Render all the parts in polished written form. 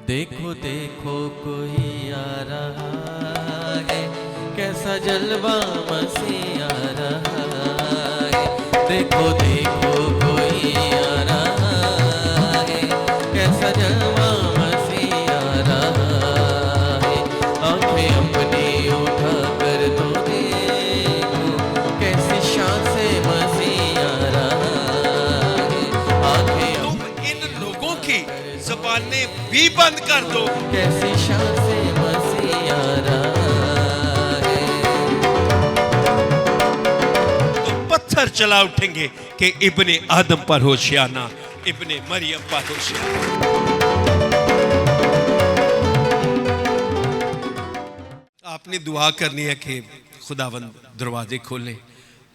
देखो देखो कोई आ रहा है, कैसा जलवा मसीह आ रहा है। देखो देखो कोई आ रहा है, कैसा जलवा मसीह आ रहा है। आंखें अपनी उठा कर तो देखो, कैसी शान से मसीह आ रहा है। आंखें तुम इन लोगों की ज़बानें भी बंद कर दो। कैसी शान से मसीह आ रहा है। तो पत्थर चला उठेंगे कि इब्ने आदम पर होशियाना, इब्ने मरियम पर होशियाना। आपने दुआ करनी है कि खुदावंद दरवाजे खोले।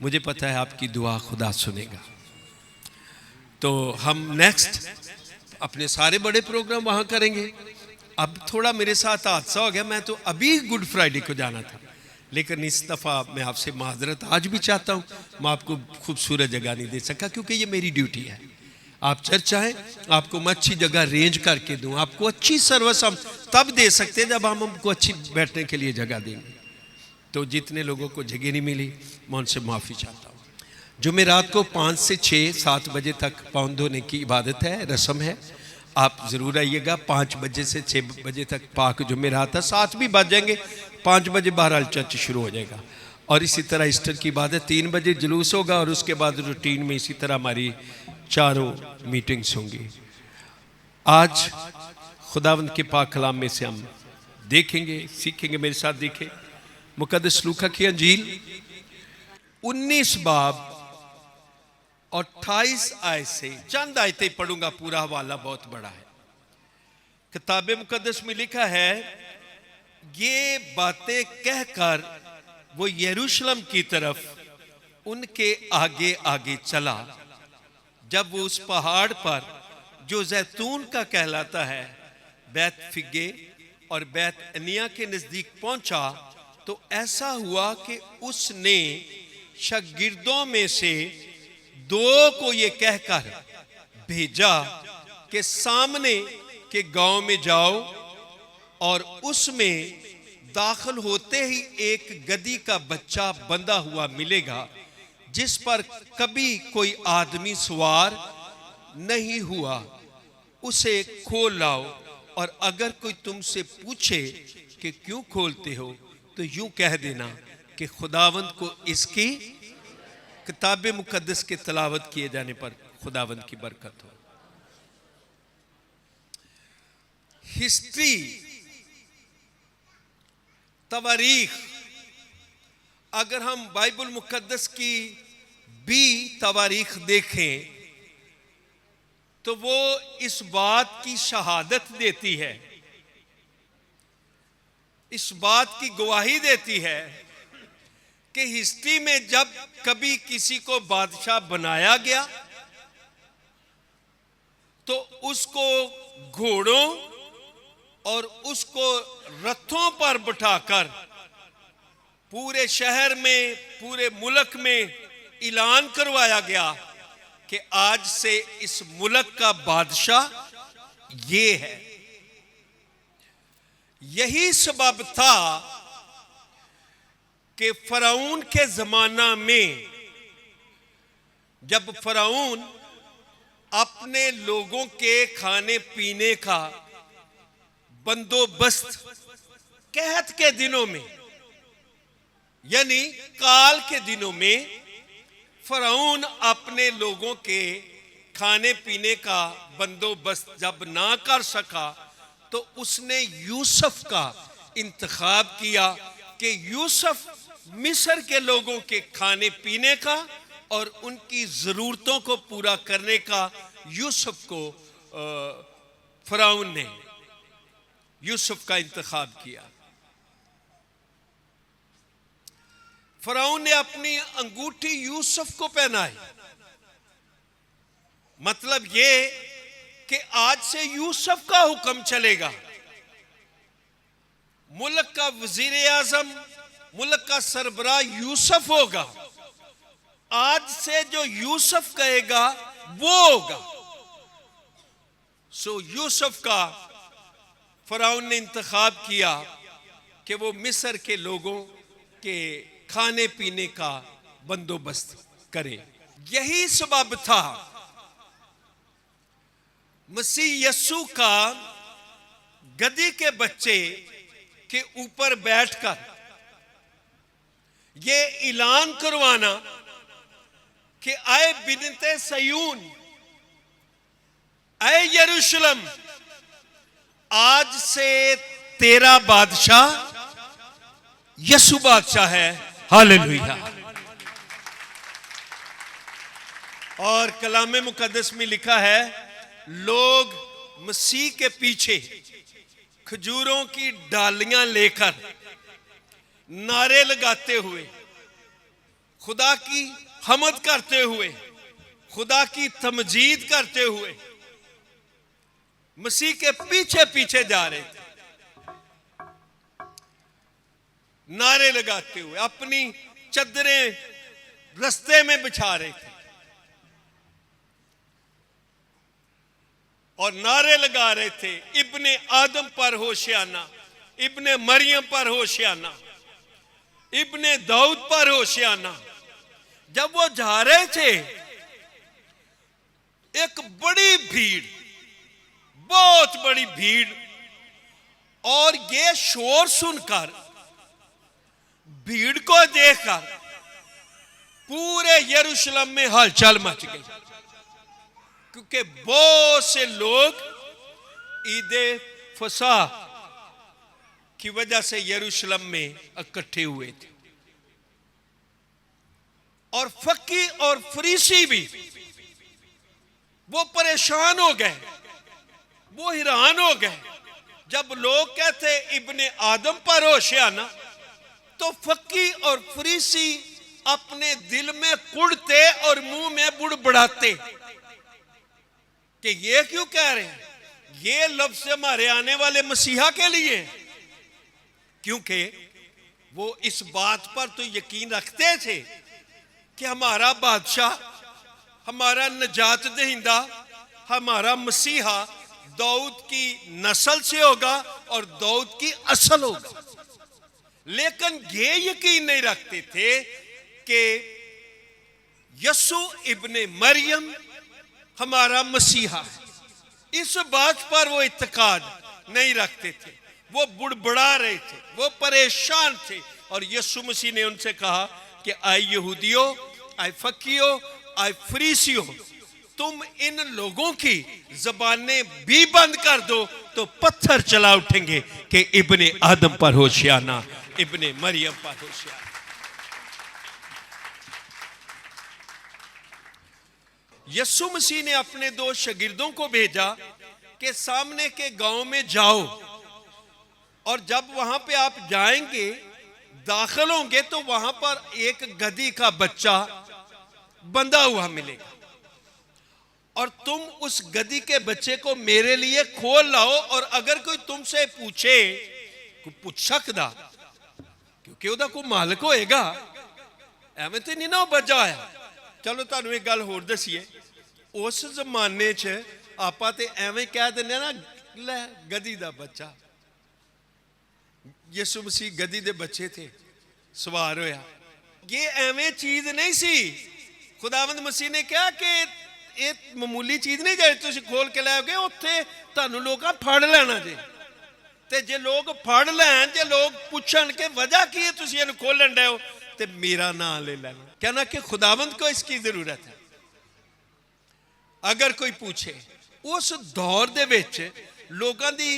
मुझे पता है आपकी दुआ खुदा सुनेगा। तो हम नेक्स्ट अपने सारे बड़े प्रोग्राम वहाँ करेंगे। अब थोड़ा मेरे साथ हादसा हो गया, मैं तो अभी गुड फ्राइडे को जाना था, लेकिन इस दफ़ा मैं आपसे माजरत आज भी चाहता हूँ। मैं आपको खूबसूरत जगह नहीं दे सका क्योंकि ये मेरी ड्यूटी है। आप चर्च चाहें आपको मैं अच्छी जगह रेंज करके दूँ, आपको अच्छी सर्विस हम तब दे सकते हैं जब हम हमको अच्छी बैठने के लिए जगह देंगे। तो जितने लोगों को जगह नहीं मिली मैं उनसे माफ़ी चाहता हूँ। जुमेरात को 5 से 6-7 बजे तक पाँव धोने की इबादत है, रस्म है। आप ज़रूर आइएगा। 5 बजे से 6 बजे तक पाक जुमेरात है। 7 भी बज जाएंगे, 5 बजे बहरहाल चर्च शुरू हो जाएगा। और इसी तरह ईस्टर की इबादत 3 बजे जुलूस होगा और उसके बाद रूटीन में इसी तरह हमारी चारों मीटिंग्स होंगी। आज खुदावंद के पाक कलाम में से हम देखेंगे, सीखेंगे। मेरे साथ देखें मुकद्दस लूका की अंजील 19 बाब और 28 आयत से चंद आयतें पढ़ूंगा, पूरा हवाला बहुत बड़ा है। किताब मुकद्दस में लिखा है, ये बातें कहकर वो यरूशलेम की तरफ उनके आगे आगे चला। जब वो उस पहाड़ पर जो जैतून का कहलाता है, बैत फिगे और बैत अनिया के नजदीक पहुंचा, तो ऐसा हुआ कि उसने शागिर्दों में से 2 को ये कहकर भेजा कि सामने के गांव में जाओ और उसमें दाखिल होते ही एक गधी का बच्चा बंधा हुआ मिलेगा, जिस पर कभी कोई आदमी सवार नहीं हुआ। उसे खोल लाओ, और अगर कोई तुमसे पूछे कि क्यों खोलते हो, तो यूं कह देना कि खुदावंद को इसकी किताब मुकद्दस के तलावत किए जाने पर खुदावंद की बरकत हो। हिस्ट्री, तवारीख, अगर हम बाइबल मुकद्दस की भी तवारीख देखें तो वो इस बात की शहादत देती है, इस बात की गवाही देती है कि हिस्ट्री में जब कभी किसी को बादशाह बनाया गया तो उसको घोड़ों और उसको रथों पर बिठाकर पूरे शहर में, पूरे मुल्क में ऐलान करवाया गया कि आज से इस मुल्क का बादशाह ये है। यही सबब था कि फराऊन के जमाना में जब फराऊन अपने लोगों के खाने पीने का बंदोबस्त कहत के दिनों में, यानी काल के दिनों में, फराऊन अपने लोगों के खाने पीने का बंदोबस्त जब ना कर सका तो उसने यूसुफ का इंतखाब किया कि यूसुफ मिस्र के लोगों के खाने पीने का और उनकी ज़रूरतों को पूरा करने का यूसुफ को फराऊन ने यूसुफ का इंतखाब किया। फराऊन ने अपनी अंगूठी यूसुफ को पहनाई। मतलब ये कि आज से यूसुफ का हुक्म चलेगा। मुल्क का वजीर आजम, मुल्क का सरबराह यूसुफ होगा। आज से जो यूसुफ कहेगा वो होगा। सो यूसुफ का फ़िरौन ने इंतखाब किया कि वो मिस्र के लोगों के खाने पीने का बंदोबस्त करे। यही सबब था मसीह यस्सु का गधी के बच्चे के ऊपर बैठकर ये ऐलान करवाना कि आए बिनते सयून, आए यरूशलेम, आज से तेरा बादशाह यीशु बादशाह है। हालेलुया। और कलामे मुकद्दस में लिखा है, लोग मसीह के पीछे खजूरों की डालियां लेकर नारे लगाते हुए, खुदा की हमद करते हुए, खुदा की तमजीद करते हुए मसीह के पीछे पीछे जा रहे थे, नारे लगाते हुए अपनी चद्दरें रास्ते में बिछा रहे थे और नारे लगा रहे थे, इब्ने आदम पर होशियाना, इब्ने मरियम पर होशियाना, इब्ने दाऊद पर होशियाना। जब वो जा रहे थे, एक बड़ी भीड़, बहुत बड़ी भीड़, और ये शोर सुनकर, भीड़ को देखकर पूरे यरूशलेम में हलचल मच गई, क्योंकि बहुत से लोग ईदे फसह की वजह से यरूशलेम में इकट्ठे हुए थे। और फकी और फरीसी भी वो परेशान हो गए, वो हैरान हो गए। जब लोग कहते इब्ने आदम पर होशियाना, तो फकी और फरीसी अपने दिल में कुड़ते और मुंह में बुड़बुड़ाते कि ये क्यों कह रहे हैं, ये लफ्ज़ हमारे आने वाले मसीहा के लिए, क्योंकि वो इस बात पर तो यकीन रखते थे कि हमारा बादशाह, हमारा नजात दहिंदा, हमारा मसीहा दाऊद की नस्ल से होगा और दाऊद की असल होगा। लेकिन ये यकीन नहीं रखते थे कि यस्सु इब्ने मरियम हमारा मसीहा है। इस बात पर वो इत्तेकाद नहीं रखते थे, वो बुड़बुड़ा रहे थे, वो परेशान थे। और यीशु मसीह ने उनसे कहा कि आए यहूदियों, आए फकीयों, आए फरीसियों, तुम इन लोगों की जबानें भी बंद कर दो तो पत्थर चला उठेंगे कि इब्ने आदम पर होशियाना, इब्ने मरियम पर होशियाना। यीशु मसीह ने अपने दो शागिर्दों को भेजा कि सामने के गांव में जाओ, और जब वहां पे आप जाएंगे, दाखिल होंगे, तो वहां पर एक गधी का बच्चा बंधा हुआ मिलेगा, और तुम उस गधी के बच्चे को मेरे लिए खोल लाओ। और अगर कोई तुमसे पूछे, कोई पूछ सकता, क्योंकि उदा कोई मालिक होएगा, एवं तो नहीं ना बचा आया। चलो तुहानू एक गल होर दसीए, उस जमाने च आपां ते एवं कह दिंदे ना, लै गधी दा बच्चा। यीशु मसीह गधी दे बच्चे थे, सवार होया। ये एवं चीज नहीं सी। खुदावंद मसीह ने कहा कि ये मामूली चीज नहीं जे तुसीं खोल के लाओगे, उत्थे तुहानू लोकां फड़ लेना जे। ते जे लोग फड़ लैन, जे लोग पुछण कि वजह की है तुसीं इहनूं खोलन डए हो, ते मेरा नाम ले लेना, कहना कि खुदावंद को इसकी जरूरत है। अगर कोई पूछे, उस दौर दे विच लोगों दी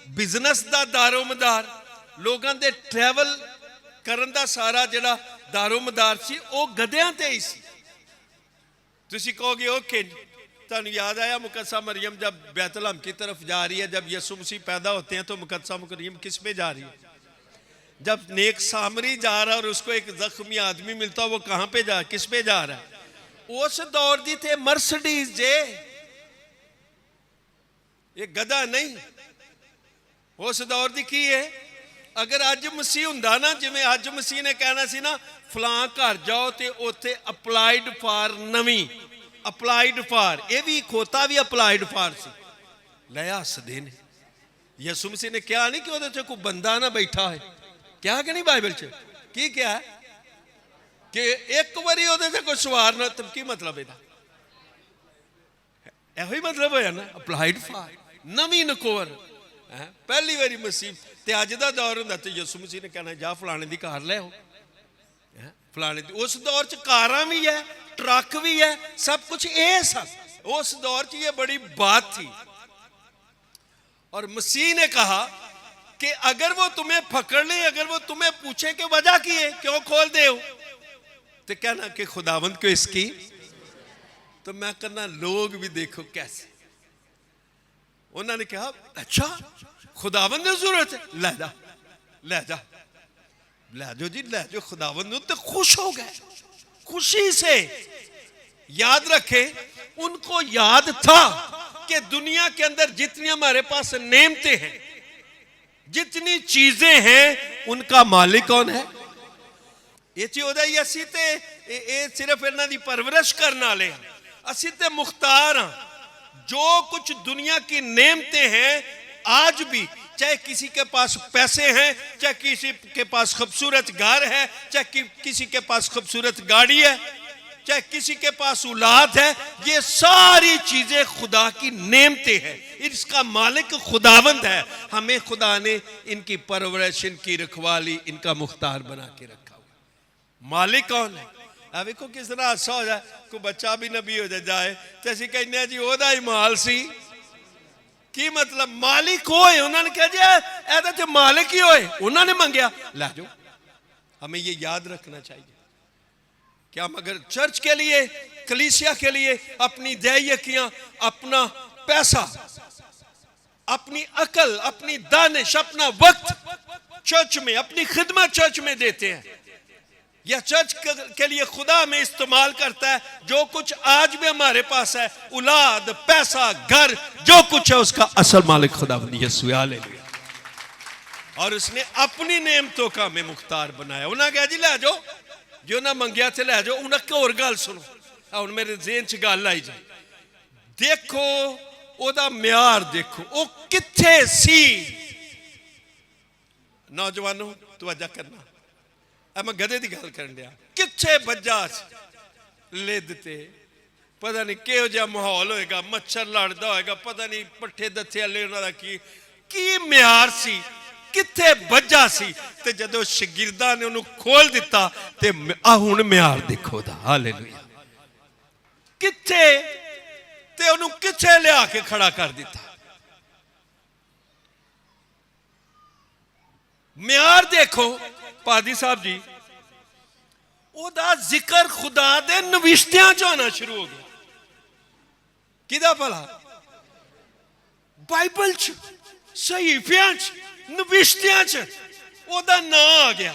बिजनेस दा दारोमदार, लोगों दे ट्रैवल करन दा सारा जिहड़ा दारोमदार सी, वो गधियां ते ही सी। तुसी कहोगे ओके, तुहानू याद आया मुकद्दसा मरियम जब बैतलहम की तरफ जा रही है, जब यीशु मसीह पैदा होते हैं तो मुकद्दसा मरियम किस पे जा रही है? जब नेक सामरी जा रहा है और उसको एक जख्मी आदमी मिलता है, वो कहां पे जा, किस पे जा रहा है? उस दौर दी थे मर्सिडीज जे, ये गधा नहीं। उस दौर दी की है। अगर अज मसीह हुंदा ना, जिवें अज मसीह ने कहना सी ना, फलां घर जाओ तो उत्थे अप्लाइड फॉर नवीं, अप्लाइड फॉर, ये भी खोता भी अप्लाइड फॉर सी। लै हसदे ने, यसु मसीह ने क्या नहीं कि ਉਹਦੇ ਚ ਕੋਈ ਬੰਦਾ ਨਾ ਬੈਠਾ ਹੈ ਕਿਹਾ ਕਿ ਨਹੀਂ ਬਾਈਬਲ ਚ ਕੀ ਕਿਹਾ ਕਿ ਇੱਕ ਵਾਰੀ ਉਹਦੇ ਤੇ ਕੋਈ ਸਵਾਰ ਨਾ ਕੀ ਮਤਲਬ ਇਹਦਾ ਇਹੋ ਹੀ ਮਤਲਬ ਹੋਇਆ ਨਾ ਅਪਲਾਈਡ ਫਾਰ ਨਵੀਂ ਨਕੋਰ ਹੈ ਪਹਿਲੀ ਵਾਰੀ ਮਸੀਹ ਤੇ ਅੱਜ ਦਾ ਦੌਰ ਹੁੰਦਾ ਤੇ ਯਿਸੂ ਮਸੀਹ ਨੇ ਕਹਿਣਾ ਜਾ ਫਲਾਣੇ ਦੀ ਕਾਰ ਲੈ ਆਓ ਫਲਾਣੇ ਦੀ ਉਸ ਦੌਰ ਚ ਕਾਰਾਂ ਵੀ ਹੈ ट्रक भी है सब कुछ ये सब उस दौर की ये बड़ी बात थी और मसीह ने कहा कि अगर वो तुम्हें पकड़ ले अगर वो तुम्हें पूछे कि वजह की है क्यों खोल दे हो तो कहना कि खुदावंद को इसकी तो मैं कहना लोग भी देखो कैसे उन्होंने कहा अच्छा खुदावंद ने जरूरत है ले जा ले जा ले जाओ जी ले जाओ खुदावंद तो खुश हो गए खुशी से याद रखे उनको याद था कि दुनिया के अंदर जितनी हमारे पास नेमतें हैं जितनी चीजें हैं उनका मालिक कौन है ये चीज़ ही असी ते सिर्फ इन्हां दी परवरिश करने वाले असी ते मुख्तार हां जो कुछ दुनिया की नेमतें हैं आज भी चाहे किसी के पास पैसे हैं चाहे किसी के पास खूबसूरत घर है चाहे किसी के पास खूबसूरत गाड़ी है चाहे किसी के पास औलाद है ये सारी चीजें खुदा की नेमतें हैं इसका मालिक खुदावंद है हमें खुदा ने इनकी परवरिश इनकी रखवाली इनका मुख्तार बना के रखा हुआ मालिक कौन है अब देखो किस तरह हादसा हो जाए कोई बच्चा भी नबी हो जाए तो असीं कहने हैं जी ओहदा ही माल सी की मतलब मालिक होए उन्होंने कहा जी ऐसा तो मालिक ही होए उन्होंने मंगया ला जाओ हमें ये याद रखना चाहिए कि हम अगर चर्च के लिए कलीसिया के लिए अपनी दैयकियां अपना पैसा अपनी अकल अपनी दानिश अपना वक्त चर्च में अपनी खिदमत चर्च में देते हैं या चर्च के लिए खुदा में इस्तेमाल करता है जो कुछ आज भी हमारे पास है औलाद पैसा घर जो कुछ है उसका असल मालिक खुदा यीशु हालेलुया और उसने अपनी नेमतों का हमें मुख्तार बनाया उन्हें कहा जी लै जाओ जो ना मंगया थे लै जाओ उन्हें एक होर गल सुनो हुण मेरे ज़हन च गल आई जाए देखो ओदा म्यार देखो वो कित्थे सी नौजवानों तवज्जो करना मैं गधे की गल कर दिया किथे बजा लिद ते पता नहीं किहो जिहा माहौल होएगा मच्छर लड़दा होएगा पता नहीं पट्ठे दथे वाले उन्हां दा की म्यार सी किथे बजा सी ते जदों शागिर्दां ने उन्होंने खोल दिता ते आ हुण म्यार देखो दा हालेलुया किथे ते उन्होंने किथे लिया के खड़ा कर दिता म्यार देखो पादी साहब जी ओदा जिक्र खुदा दे नविश्तियां च होना शुरू हो गया किदा भला बाइबल च सहीफियां च नविश्तियां च ओदा नाम आ गया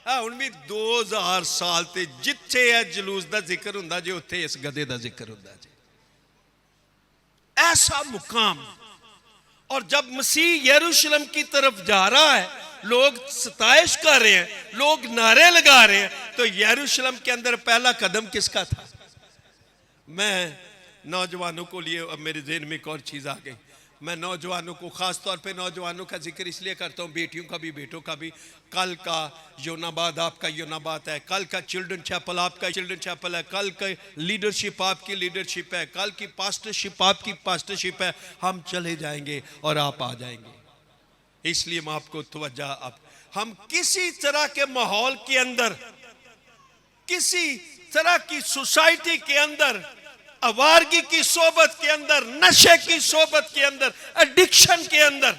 हुण भी 2000 साल ते जिथे है जलूस दा जिक्र हुंदा जे उत्थे इस गधे दा जिक्र हुंदा जे ऐसा मुकाम और जब मसीह यरूशलेम की तरफ जा रहा है लोग सताइश कर रहे हैं लोग नारे लगा रहे हैं तो यरूशलेम के अंदर पहला कदम किसका था मैं नौजवानों को लिए अब मेरे ज़हन में एक और चीज़ आ गई मैं नौजवानों को ख़ास तौर पे नौजवानों का जिक्र इसलिए करता हूँ बेटियों का भी बेटों का भी कल का योनाबाद आपका योनाबाद है कल का चिल्ड्रन चैपल आपका चिल्ड्रन चैपल है कल का लीडरशिप आपकी लीडरशिप है कल की पास्टरशिप आपकी पास्टरशिप है हम चले जाएंगे और आप आ जाएंगे इसलिए मैं आपको तवज्जो आप हम किसी तरह के माहौल के अंदर किसी तरह की सोसाइटी के अंदर आवारगी की सोबत के अंदर नशे की सोबत के अंदर एडिक्शन के अंदर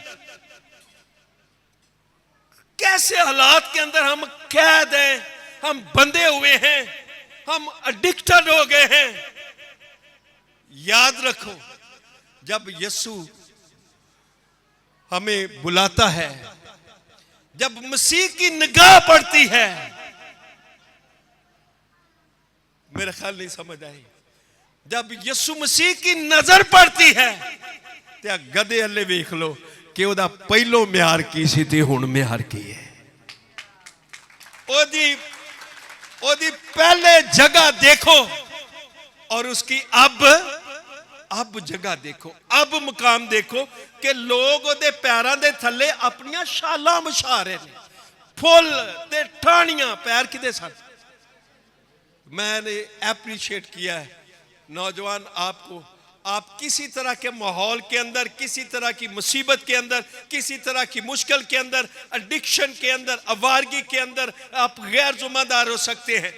कैसे हालात के अंदर हम कैद हैं हम बंधे हुए हैं हम एडिक्टेड हो गए हैं याद रखो जब यीशु हमें बुलाता है जब मसीह की निगाह पड़ती है मेरा ख्याल नहीं समझ आई जब यीशु मसीह की नजर पड़ती है तो गधे अल्ले वेख लो कि ओदा पहलो म्यार की सी ते हुण म्यार की है ओदी पहले जगह देखो और उसकी अब अब जगह देखो, अब मुकाम देखो कि लोग ਉਹਦੇ ਪੈਰਾਂ ਦੇ ਥੱਲੇ ਆਪਣੀਆਂ ਸ਼ਾਲਾਂ ਵਿਛਾ ਰਹੇ ਨੇ, फुल ते ठाणियां पैर किदे सन। मैंने एप्रिशिएट किया है नौजवान आपको, आप किसी तरह के माहौल के अंदर, किसी तरह की मुसीबत के अंदर, किसी तरह की मुश्किल के अंदर, एडिक्शन के अंदर, आवारगी के अंदर आप गैर जिम्मेदार हो सकते हैं।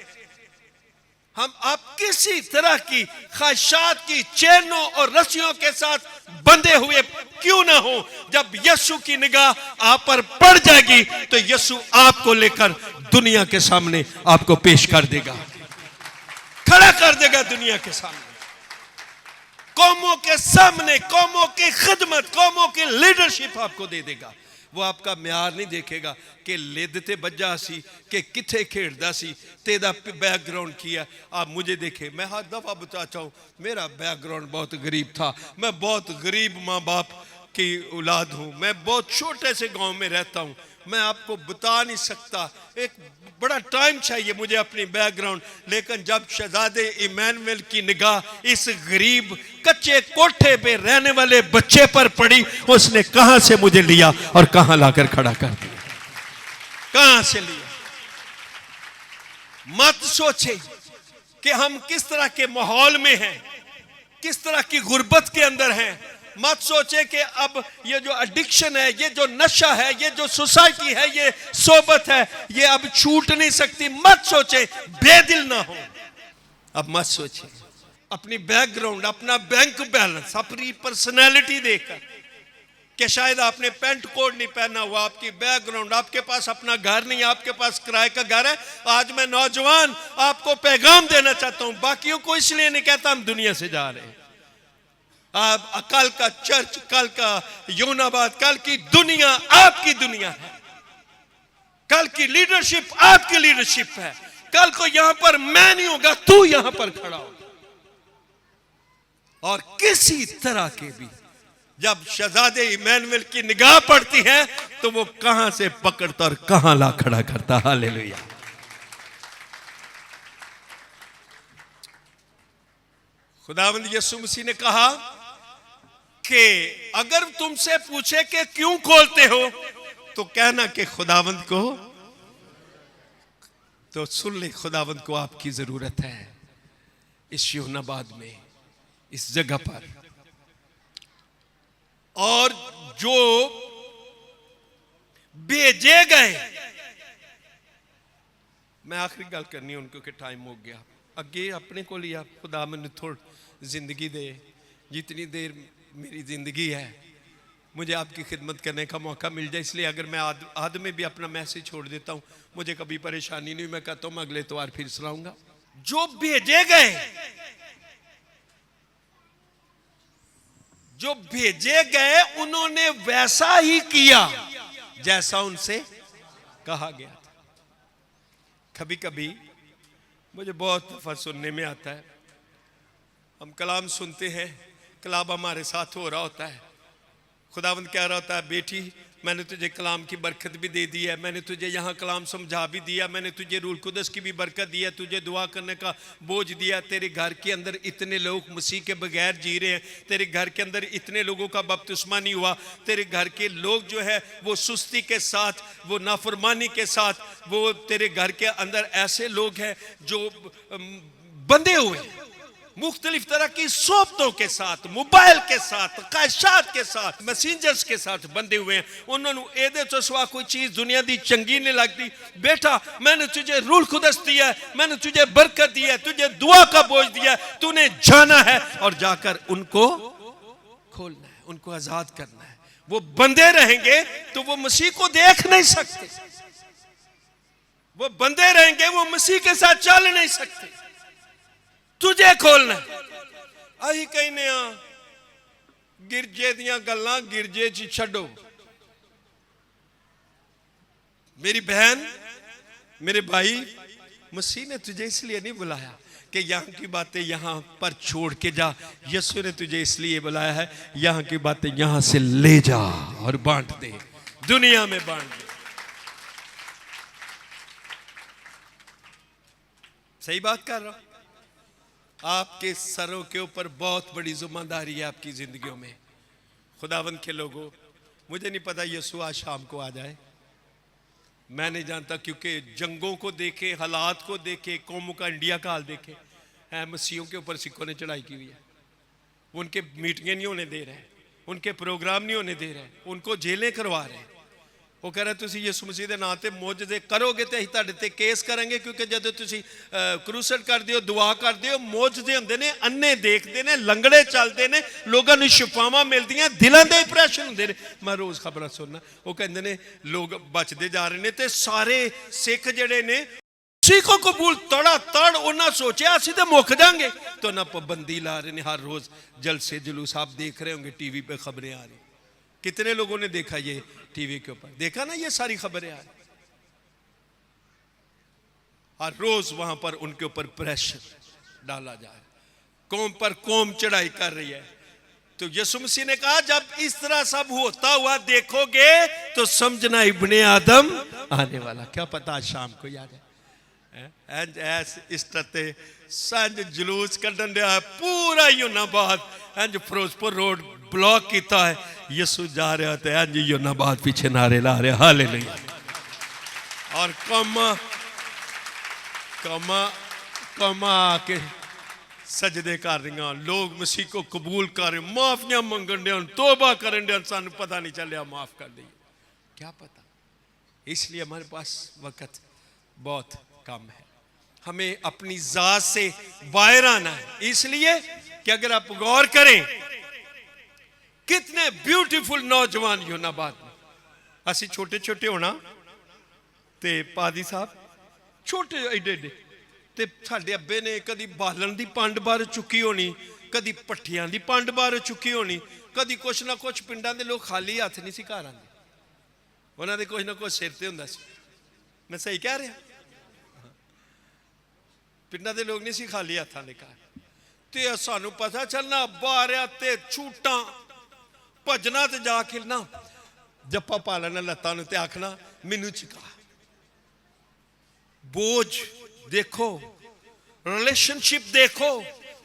आप किसी तरह की ख्वाहिशात की चैनों और रस्सियों के साथ बंधे हुए क्यों ना हो, जब यीशु की निगाह आप पर पड़ जाएगी तो यीशु आपको लेकर दुनिया के सामने आपको पेश कर देगा, खड़ा कर देगा दुनिया के सामने, कौमों के सामने, कौमों की खिदमत, कौमों की लीडरशिप आपको दे देगा। वो आपका म्यार नहीं देखेगा कि लिद ते बज्जा सी, कि किथे खेड़दा सी, तेरा बैकग्राउंड किया। आप मुझे देखे, मैं हर दफ़ा बताता हूँ मेरा बैकग्राउंड बहुत गरीब था, मैं बहुत गरीब माँ बाप की औलाद हूँ, मैं बहुत छोटे से गांव में रहता हूँ, मैं आपको बता नहीं सकता, एक बड़ा टाइम चाहिए मुझे अपनी बैकग्राउंड। लेकिन जब शहजादे इमैनुएल की निगाह इस गरीब कच्चे कोठे पे रहने वाले बच्चे पर पड़ी, उसने कहां से मुझे लिया और कहां लाकर खड़ा कर दिया, कहां से लिया। मत सोचे कि हम किस तरह के माहौल में हैं, किस तरह की गुर्बत के अंदर हैं। मत सोचे कि अब ये जो एडिक्शन है, ये जो नशा है, ये जो सोसाइटी है, ये सोबत है, ये अब छूट नहीं सकती। मत सोचे, बेदिल ना हो। अब मत सोचे अपनी बैकग्राउंड, अपना बैंक बैलेंस, अपनी पर्सनैलिटी देखकर कि शायद आपने पेंट कोड नहीं पहना हुआ, आपकी बैकग्राउंड, आपके पास अपना घर नहीं, आपके पास किराए का घर है। आज मैं नौजवान आपको पैगाम देना चाहता हूं, बाकियों को इसलिए नहीं कहता हम दुनिया से जा रहे हैं। आप कल का चर्च, कल का यूनाबाद, कल की दुनिया आपकी दुनिया है, कल की लीडरशिप आपकी लीडरशिप है। कल को यहां पर मैं नहीं होगा, तू यहां पर खड़ा होगा। और किसी तरह के भी जब शहजादे इमैनुएल की निगाह पड़ती है तो वो कहां से पकड़ता और कहां ला खड़ा करता। हालेलुया। खुदावंद यीशु मसीह ने कहा कि अगर तुमसे पूछे कि क्यों खोलते हो तो कहना कि खुदावंद को, तो सुन ले, खुदावंद को आपकी जरूरत है इस यूनाबाद में, इस जगह पर। और जो भेजे गए, मैं आखिरी गल करनी उनको कि टाइम हो गया, अगे अपने को लिया खुदा मैंने थोड़ी जिंदगी दे, जितनी देर मेरी जिंदगी है मुझे आपकी खिदमत करने का मौका मिल जाए। इसलिए अगर मैं आध में भी अपना मैसेज छोड़ देता हूं, मुझे कभी परेशानी नहीं, मैं कहता हूं मैं अगले इतवार फिर सुनाऊंगा। जो भेजे गए, जो भेजे गए उन्होंने वैसा ही किया जैसा उनसे कहा गया था। कभी कभी मुझे बहुत दफा सुनने में आता है, हम कलाम सुनते हैं, कलाम हमारे साथ हो रहा होता है, खुदावंद कह रहा होता है बेटी मैंने तुझे कलाम की बरकत भी दे दी है, मैंने तुझे यहाँ कलाम समझा भी दिया, मैंने तुझे रूल कुदस की भी बरकत दी है, तुझे दुआ करने का बोझ दिया। तेरे घर के अंदर इतने लोग मसीह के बगैर जी रहे हैं, तेरे घर के अंदर इतने लोगों का बपतिस्मा नहीं हुआ, तेरे घर के लोग जो है वो सुस्ती के साथ, वो नाफरमानी के साथ, वो तेरे घर के अंदर ऐसे लोग हैं जो बंधे हुए मुख्तलिफ तरह की सोबतों के साथ, मोबाइल के साथ, ख्वाहिशात के साथ, मैसेंजर्स के साथ बंधे हुए हैं। उन्होंने एदे तो सिवा कोई चीज दुनिया दी चंगी नहीं लगती। बेटा मैंने तुझे रूह कुदस दिया है, मैंने तुझे बरकत दी है, तुझे दुआ का बोझ दिया है, तूने जाना है और जाकर उनको खोलना है, उनको आजाद करना है। वो बंधे रहेंगे तो वो मसीह को देख नहीं सकते, वो बंधे रहेंगे, वो मसीह के साथ चल नहीं सकते। तुझे खोलना। अही कहने गिरजे दियां गल्लां गिरजे च छड्डो। मेरी बहन, मेरे भाई, मसीह ने तुझे इसलिए नहीं बुलाया कि यहाँ की बातें यहाँ पर छोड़ के जा। यीशु ने तुझे इसलिए बुलाया है यहाँ की बातें यहाँ से ले जा और बांट दे, दुनिया में बांट दे। सही बात कर रहा हूं। आपके सरों के ऊपर बहुत बड़ी जिम्मेदारी है आपकी जिंदगियों में। खुदावंद के लोगों, मुझे नहीं पता यीशु आज शाम को आ जाए, मैं नहीं जानता, क्योंकि जंगों को देखे, हालात को देखे, कौमों का, इंडिया का हाल देखे, मसीहों के ऊपर सिखों ने चढ़ाई की हुई है। उनके मीटिंगें नहीं होने दे रहे, उनके प्रोग्राम नहीं होने दे रहे, उनको जेलें करवा रहे हैं। वो कह रहे तुसी यीशु मसीह के नाम से मोजज़े करोगे तो असीं तुहाडे ते केस करेंगे, क्योंकि जदों तुसी क्रूसड करदे हो, दुआ करदे हो, मोजज़े हुंदे ने, अन्ने देखते हैं, लंगड़े चलते हैं, लोगों को शिफावां मिलदियां, दिलों के इंप्रैशन हुंदे ने। मैं रोज़ खबरां सुनना, वो कहंदे ने लोग बचते जा रहे हैं, तो सारे सिख जिहड़े ने उसी को कबूल तड़ा तड़ उन्हें सोचा असीं तो मुक जाएंगे, तो ना पाबंदी ला रहे हैं। हर रोज जलसे जुलूस आप देख रहे होंगे, टीवी पे खबरें आ रही, कितने लोगों ने देखा ये टीवी के ऊपर, देखा ना ये सारी खबरें आ रही। हर रोज वहां पर उनके ऊपर प्रेशर डाला जा रहा है, कौम पर कौम चढ़ाई कर रही है। तो यीशु मसीह ने कहा जब इस तरह सब होता हुआ देखोगे तो समझना इब्ने आदम आने वाला। क्या पता आज शाम को याद है संज जुलूस कढ़न दिया पूरा यूनाबाद, इंज फिरोजपुर रोड ब्लॉक किया है, यीशु जा रहा था, इंज यूनाबाद पीछे नारे ला रहे हालेलुया। और कमा कमा कमा के सजदे कर रही, लोग मसीह को कबूल कर रहे, माफियां मंगन दे, तोबा करन दे, सानू पता नहीं चलिया माफ कर दी, क्या पता। इसलिए हमारे पास वक्त बहुत कम है, हमें अपनी जात से बाहर आना है। इसलिए कि अगर आप गौर करें कितने ब्यूटीफुल नौजवान यूनाबाद में, असी छोटे छोटे होना ते पादी साहब छोटे एडे एडे, ते साडे अब्बे ने कदी बालन दी पंड बाहर चुकी होनी, कदी पट्ठियां दी पंड बाहर चुकी होनी, कदी कुछ ना कुछ, पिंडां दे लोग खाली हथ नहीं सी घर आंदे, उन्हां दे कुछ ना कुछ सिर ते हुंदा सी। मैं सही कह रहा, पिंडां दे लोग नहीं सी खाली हथां दे घर, ते सानू पता चलना बारिया ते छूटां भजना ते जा खिलना, जप्पा पा लेना लत्तां नूं ते आखना मैनू चका। बोझ देखो, रिलेशनशिप देखो,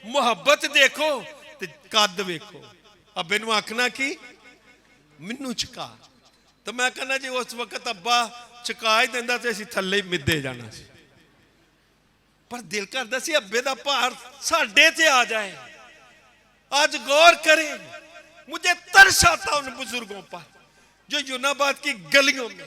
मुहब्बत देखो, ते कद देखो। अब्बे नूं आखना कि मैनू चका, तो मैं कहना जी उस वक्त अब्बा चका ही दिंदा ते असीं थल्ले ही मिदे जाना सी, पर दिल करदा सी अब्बे दा भार साडे ते आ जाए। आज गौर करें, मुझे तरस आता उन बुजुर्गों पर जो यूनाबाद की गलियों में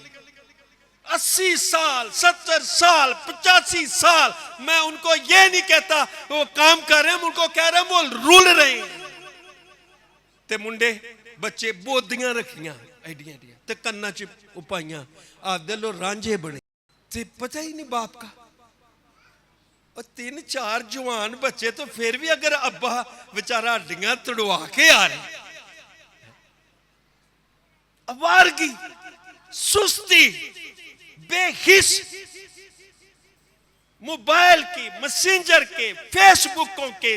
80 साल 70 साल 85 साल, मैं उनको ये नहीं कहता वो काम कर रहे हैं, उनको कह रहे हैं वो रुल रहे हैं। ते मुंडे बच्चे बोदियां रखियां एडियां एडियां ते कन्ना च उपाइयां, आदे लो रांझे बने, ते पता ही नहीं बाप का। और 3-4 जवान बच्चे, तो फिर भी अगर अब्बा बेचारा हड्डियां तड़वा के आ रहे, अवारगी, सुस्ती, बेहिस, मोबाइल की, मैसेंजर के, फेसबुकों के,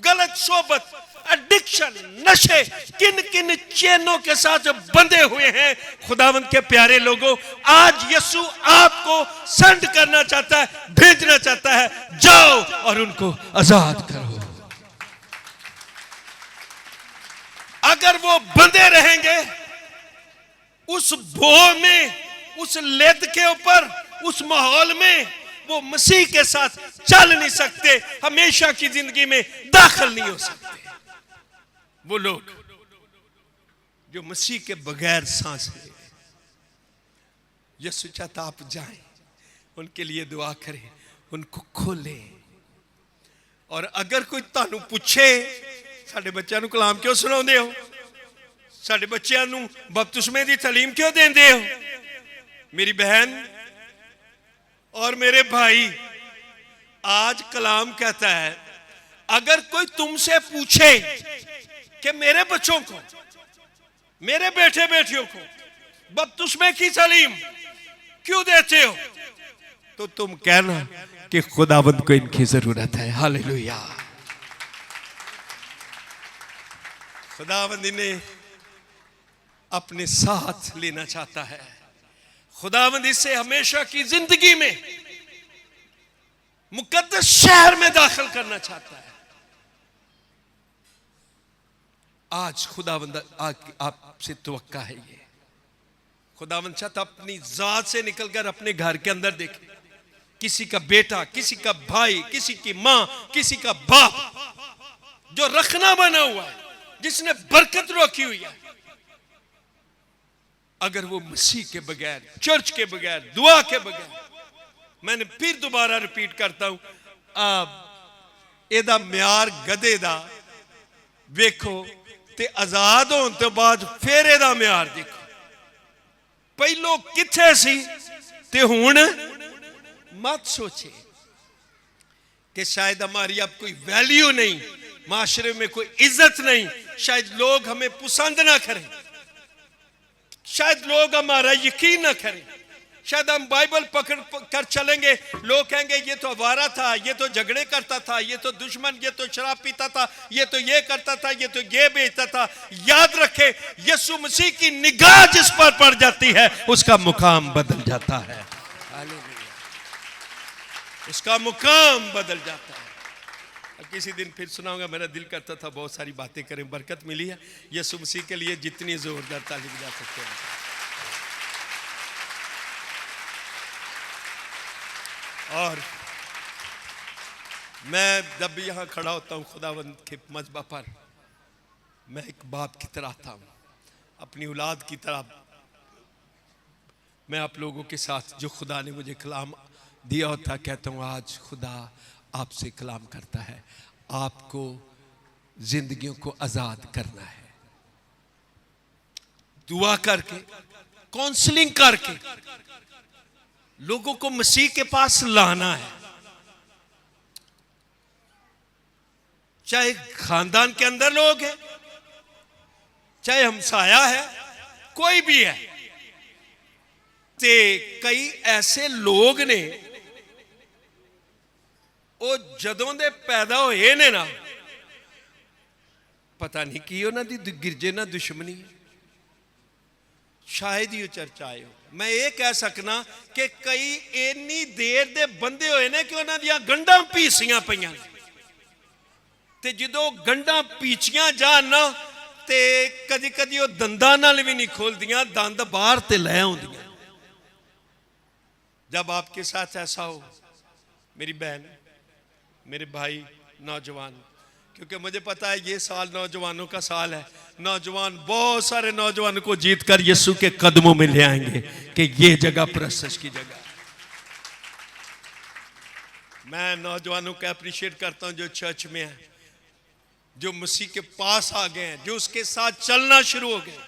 गलत सोबत, एडिक्शन, नशे, किन किन चैनों के साथ बंधे हुए हैं। खुदावंद के प्यारे लोगों, आज यीशु आपको सेंड करना चाहता है, भेजना चाहता है, जाओ और उनको आजाद करो। अगर वो बंधे रहेंगे उस भो में, उस लेद के ऊपर, उस माहौल में, वो मसीह के साथ चल नहीं सकते, हमेशा की जिंदगी में दाखिल नहीं हो सकते। वो लोग जो मसीह के बगैर सांस ले, यीशु चाहता आप जाएं, उनके लिए दुआ करें, उनको खोलें। और अगर कोई तानू पूछे साडे बच्चों को कलाम क्यों सुनाते हो, साडे बच्चों को बपतिस्मे की तालीम क्यों देंदे हो, मेरी बहन और मेरे भाई, आज कलाम कहता है अगर कोई तुमसे पूछे कि मेरे बच्चों को, मेरे बेटे बेटियों को बपतिस्मे की तालीम क्यों देते हो, तो तुम कहना कि खुदावंद को इनकी जरूरत है। हालेलुया। खुदावंद इन्हें अपने साथ लेना चाहता है। खुदावंद इसे हमेशा की जिंदगी में मुकद्दस शहर में दाखिल करना चाहता है। आज खुदावंद आपसे तवक्का है ये, खुदावंद चाहता अपनी जात से निकलकर अपने घर के अंदर देखे। किसी का बेटा, किसी का भाई, किसी की मां, किसी का बाप जो रखना बना हुआ है, जिसने बरकत रोकी हुई है, अगर वो मसीह के बगैर, चर्च के बगैर, दुआ के बगैर, मैंने फिर दोबारा रिपीट करता हूं, एदा म्यार गधे दा वेखो ते आजाद होने तो बाद फिर एदा म्यार देखो। पहलो किथे सी ते हुण मत सोचे कि शायद हमारी अब कोई वैल्यू नहीं, माशरे में कोई इज्जत नहीं, शायद लोग हमें पसंद ना करें, शायद लोग हमारा यकीन ना करें, शायद हम बाइबल पकड़ कर चलेंगे, लोग कहेंगे ये तो आवारा था, ये तो झगड़े करता था, ये तो दुश्मन, ये तो शराब पीता था, ये तो ये करता था, ये तो ये बेचता था। याद रखे, यीशु मसीह की निगाह जिस पर पड़ जाती है उसका मुकाम बदल जाता है। उसका मुकाम बदल जाता है। किसी दिन फिर सुनाऊंगा, मेरा दिल करता था बहुत सारी बातें करें, बरकत मिली है यीशु मसीह के लिए जितनी जोरदार ताली बजा सकते हैं। और मैं जब भी यहां खड़ा होता हूं खुदावंद के मजबा पर, मैं एक बाप की तरह आता हूं, अपनी औलाद की तरह। मैं आप लोगों के साथ जो खुदा ने मुझे कलाम दिया होता, कहता हूं आज खुदा आपसे कलाम करता है, आपको जिंदगियों को आजाद करना है, दुआ करके, काउंसलिंग करके लोगों को मसीह के पास लाना है। चाहे खानदान के अंदर लोग हैं, चाहे हमसाया है, कोई भी है। ते कई ऐसे लोग ने वो जदों दे पैदा होए ने ना, पता नहीं की उन्हां दी गिरजे ना दुश्मनी है, शायद ही चर्चा आए हो। मैं ये कह सकना कि कई इन्नी देर दे बंदे होए ने कि उन्हां दियां गंढां पीसियां पईयां ते जदों गंढां पीचियां जान ना ते कदी कदी वो दंदां नाल भी नहीं खोलदियां, दंद बाहर ते लै आउंदियां। जब आपके साथ ऐसा हो, मेरी बहन, मेरे भाई, नौजवान, क्योंकि मुझे पता है ये साल नौजवानों का साल है, नौजवान बहुत सारे नौजवानों को जीत कर यीशु के कदमों में ले आएंगे कि ये जगह प्रशंस की जगह। मैं नौजवानों को अप्रिशिएट करता हूं जो चर्च में है, जो मसीह के पास आ गए हैं, जो उसके साथ चलना शुरू हो गए।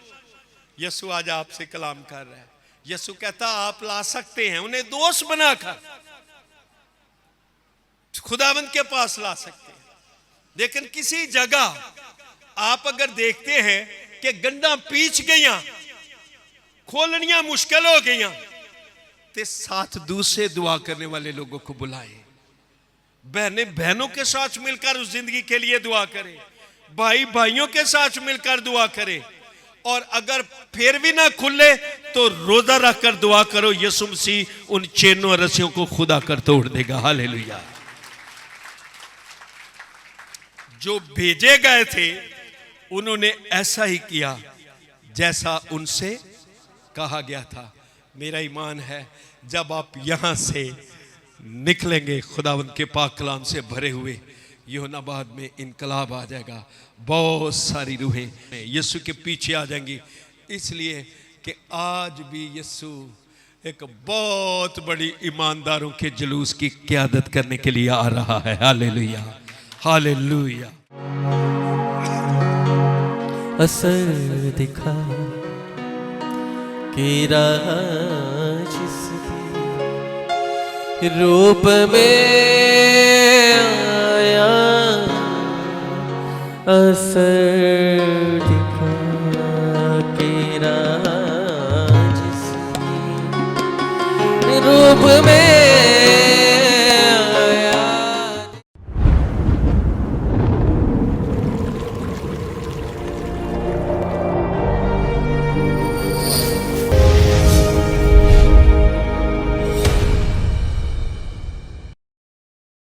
यीशु आज आपसे कलाम कर रहा है। यीशु कहता आप ला सकते हैं, उन्हें दोस्त बनाकर खुदावंद के पास ला सकते हैं। लेकिन किसी जगह आप अगर देखते हैं कि गंढा पीछ गईयां, खोलनियां मुश्किल हो गईयां, तो साथ दूसरे दुआ करने वाले लोगों को बुलाएं। बहनें बहनों के साथ मिलकर उस जिंदगी के लिए दुआ करें, भाई भाइयों के साथ मिलकर दुआ करें। और अगर फिर भी ना खुले तो रोजा रखकर दुआ करो, यीशु मसीह उन चैनों और रस्सियों को खुदा कर तोड़ देगा। हालेलुया। जो भेजे गए थे उन्होंने ऐसा ही किया जैसा उनसे कहा गया था। मेरा ईमान है जब आप यहां से निकलेंगे खुदावंद के पाक कलाम से भरे हुए, यूहन्नाबाद में इनकलाब आ जाएगा। बहुत सारी रूहें यीशु के पीछे आ जाएंगी, इसलिए कि आज भी यीशु एक बहुत बड़ी ईमानदारों के जुलूस की क़यादत करने के लिए आ रहा है। Hallelujah, hallelujah. असर दिखा कि राज जिसके रूप में आया, असर दिखा कि राज जिसके रूप में